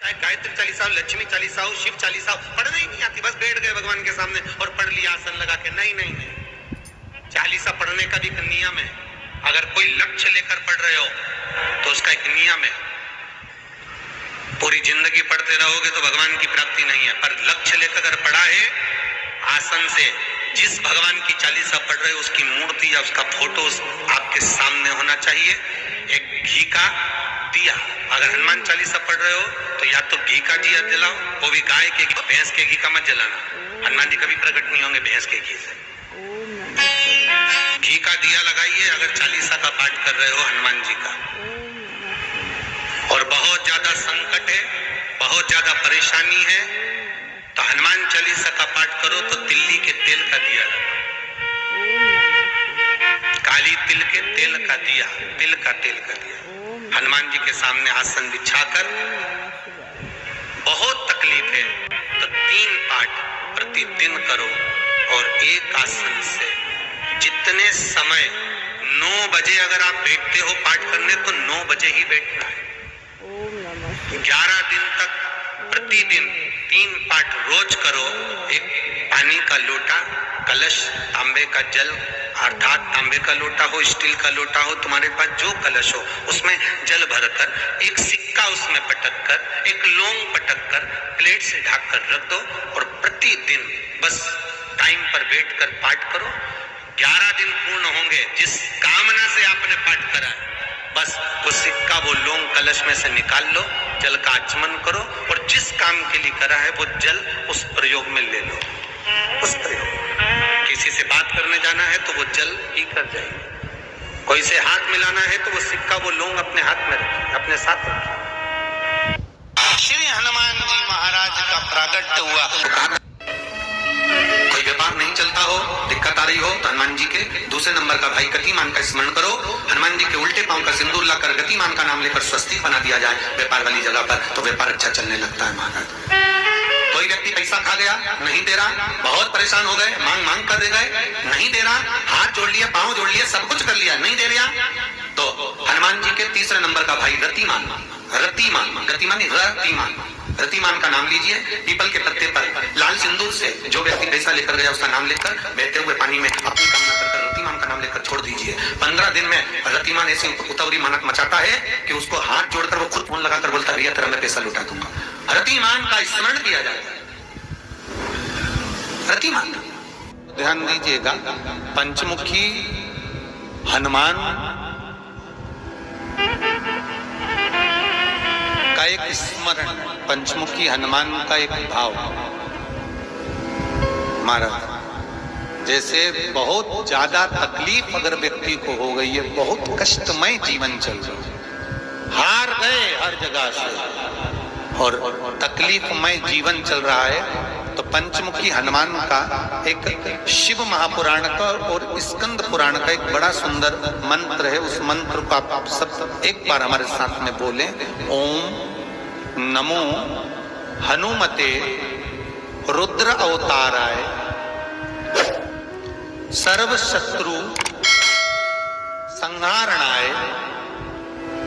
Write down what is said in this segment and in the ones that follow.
चाहे गायत्री चालीसा हो, लक्ष्मी चालीसा हो, शिव चालीसा हो, पढ़ना ही नहीं आती, बस बैठ गए भगवान के सामने और पढ़ लिया आसन लगा के। नहीं नहीं नहीं, चालीसा पढ़ने का भी एक नियम है। अगर कोई लक्ष्य लेकर पढ़ रहे हो तो उसका एक नियम है। पूरी जिंदगी पढ़ते रहोगे तो भगवान की प्राप्ति नहीं है, पर लक्ष्य लेकर अगर पढ़ा है आसन से, जिस भगवान की चालीसा पढ़ रहे हो उसकी मूर्ति या उसका फोटो आपके सामने होना चाहिए। एक घी का दिया, अगर हनुमान चालीसा पढ़ रहे हो तो या तो घी का दिया जलाओ, वो भी गाय के घी, भैंस के घी का मत जलाना। हनुमान जी कभी प्रकट नहीं होंगे भैंस के घी से। घी का दिया लगाइए अगर चालीसा का पाठ कर रहे हो हनुमान जी का। और बहुत ज्यादा संकट है, बहुत ज्यादा परेशानी है तो हनुमान चालीसा का पाठ करो तो तिल्ली के तेल का दिया लगाओ, काली तिल के तेल का दिया, तिल का तेल का दिया हनुमान जी के सामने आसन बिछाकर। बहुत तकलीफ है तो 3 पाठ प्रतिदिन करो और एक आसन से जितने समय 9 बजे अगर आप बैठते हो पाठ करने तो 9 बजे ही बैठना है। 11 दिन तक प्रतिदिन 3 पाठ रोज करो। एक पानी का लोटा, कलश, तांबे का जल अर्थात तांबे का लोटा हो, स्टील का लोटा हो, तुम्हारे पास जो कलश हो उसमें जल भरकर, एक सिक्का उसमें पटक कर, एक लौंग पटक कर प्लेट से ढक कर रख दो और प्रतिदिन बस टाइम पर बैठकर पाठ करो। 11 दिन पूर्ण होंगे, जिस कामना से आपने पाठ करा है बस वो सिक्का, वो लौंग कलश में से निकाल लो, जल का आचमन करो और जिस काम के लिए करा है वो जल उस प्रयोग में ले लो। उस प्रयोग, किसी से बात करने जाना है तो वो जल ही कर जाएगी, कोई से हाथ मिलाना है तो वो सिक्का, वो लौंग अपने हाथ में रखिए, अपने साथ रखिए। श्री हनुमान जी महाराज का प्रागट्य हुआ। कोई व्यापार नहीं चलता हो, दिक्कत आ रही हो तो हनुमान जी के दूसरे नंबर का भाई गतिमान का स्मरण करो। हनुमान जी के उल्टे पांव का सिंदूर लाकर गतिमान का नाम लेकर स्वस्तिक बना दिया जाए व्यापार वाली जगह पर, तो व्यापार अच्छा चलने लगता है महाराज। कोई व्यक्ति पैसा खा गया, नहीं दे रहा, बहुत परेशान हो गए, मांग मांग कर दे गए, नहीं दे रहा, हाथ जोड़ लिया, पांव जोड़ लिया, सब कुछ कर लिया, नहीं दे रहा, तो हनुमान जी के तीसरे नंबर का भाई रतिमान, रतिमान, गतिमान रतिमान, रतिमान का नाम लीजिए। पीपल के पत्ते पर लाल सिंदूर से जो व्यक्ति पैसा लेकर गया उसका नाम लेकर बहते हुए पानी में अपनी कामना कर रतिमान का नाम लेकर छोड़ दीजिए। 15 दिन में रतिमान ऐसी उतावली मानत मचाता है कि उसको हाथ जोड़कर वो खुद फोन लगाकर बोलता है भैया तेरा मैं पैसा लौटा दूंगा। रतिमान का स्मरण किया जाता है। रतिमान, ध्यान दीजिएगा, पंचमुखी हनुमान का एक स्मरण, पंचमुखी हनुमान का एक भाव। महाराज जैसे बहुत ज्यादा तकलीफ अगर व्यक्ति को हो गई है, बहुत कष्टमय जीवन चल रहा है, हार गए हर जगह से और तकलीफमय जीवन चल रहा है, तो पंचमुखी हनुमान का एक शिव महापुराण का और स्कंद पुराण का एक बड़ा सुंदर मंत्र है। उस मंत्र को आप सब एक बार हमारे साथ में बोलें। ओम नमो हनुमते रुद्र अवताराय सर्व शत्रु संहारणाय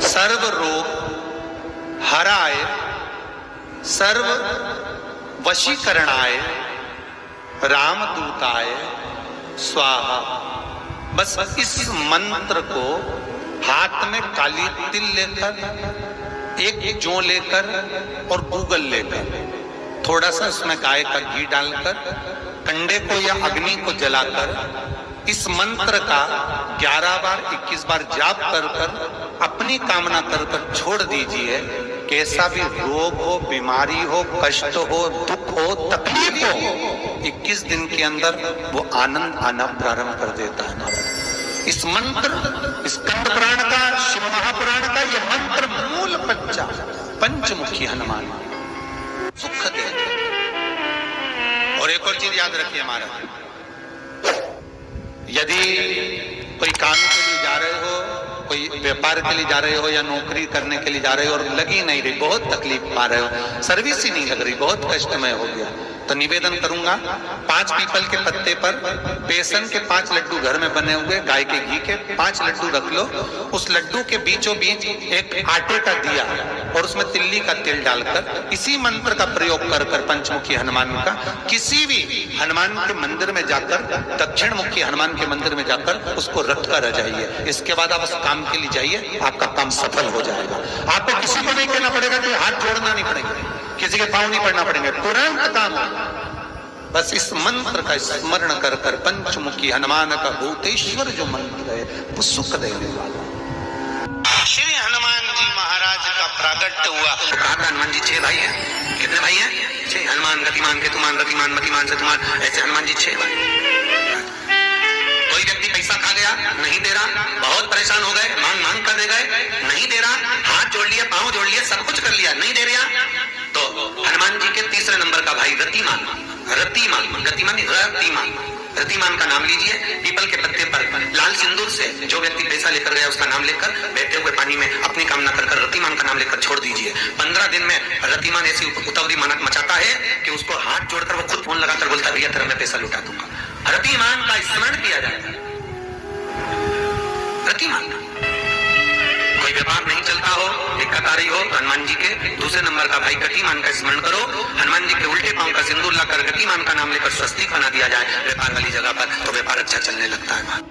सर्व रोग हराय सर्व वशीकरणाय रामदूताय स्वाहा। बस इस मंत्र को हाथ में काली तिल लेकर, एक जौ लेकर और गूगल लेकर, थोड़ा सा उसमें गाय का घी डालकर, कंडे को या अग्नि को जलाकर इस मंत्र का 11 बार 21 बार जाप कर कर अपनी कामना कर कर छोड़ दीजिए। कैसा भी रोग हो, बीमारी हो, कष्ट हो, दुख हो, तकलीफ हो, 21 दिन के अंदर वो आनंद आना प्रारंभ कर देता है महाराज। इस मंत्र, स्कंद पुराण का, शिव महापुराण का ये मंत्र मूल पंचा पंचमुखी हनुमान सुख देते। और एक और चीज याद रखिए महाराज, यदि कोई काम के लिए जा रहे हो, कोई व्यापार के लिए जा रहे हो या नौकरी करने के लिए जा रहे हो और लगी नहीं रही, बहुत तकलीफ पा रहे हो, सर्विस ही नहीं लग रही, बहुत कष्टमय हो गया, तो निवेदन करूंगा 5 पीपल के पत्ते पर बेसन के 5 लड्डू घर में बने हुए गाय के घी के 5 लड्डू रख लो, उस लड्डू के बीचों बीच एक आटे का दिया और उसमें तिल्ली का तेल डालकर इसी मंत्र का प्रयोग कर कर पंचमुखी हनुमान का किसी भी हनुमान के मंदिर में जाकर, दक्षिण मुखी हनुमान के मंदिर में जाकर उसको रख कर आ जाइए। इसके बाद आप उस काम के लिए जाइए, आपका काम सफल हो जाएगा। आपको किसी को नहीं कहना पड़ेगा कि हाथ जोड़ना नहीं पड़ेगा, किसी के पांव नहीं पड़ना पड़ेंगे, तुरंत काम। बस इस मंत्र का स्मरण कर कर पंचमुखी हनुमान का भूतेश्वर जो मंत्र है वो सुख देने वाला। श्री हनुमान जी महाराज का प्रागट्य हुआ। तो कहा था हनुमान जी 6 भाई हैं। कितने भाई हैं? 6। हनुमान, गतिमान, केतुमान, रतिमान, मतिमान, सतिमान, ऐसे हनुमान जी 6 भाई। कोई व्यक्ति पैसा खा गया, नहीं दे रहा, बहुत परेशान हो गए, मांग मांग कर दे गए, नहीं दे रहा, हाथ जोड़ लिया, पांव जोड़ लिया, सब कुछ कर लिया, नहीं दे रहा, तो हनुमान जी के तीसरे नंबर का भाई रतिमान, रतिमान, गतिमान, रतिमान, रतिमान का नाम लीजिए। पीपल के पत्ते पर लाल सिंदूर से जो व्यक्ति पैसा लेकर गया उसका नाम लेकर बहते हुए पानी में अपनी कामना कर कर रतिमान का नाम लेकर छोड़ दीजिए। 15 दिन में रतिमान ऐसी उतावली मचाता है कि उसको हाथ जोड़कर वो खुद फोन लगाकर बोलता है भैया तेरा मैं पैसा लुटा दूंगा। रतिमान का स्मरण किया जाता है। रतिमान कोई व्यापार नहीं चलता हो, दिक्कत आ रही हो, हनुमान जी के दूसरे नंबर का भाई गतिमान का स्मरण करो। हनुमान जी के उल्टे पांव का सिंदूर लाकर गतिमान का नाम लेकर स्वस्तिक बना दिया जाए व्यापार वाली जगह पर, तो व्यापार अच्छा चलने लगता है।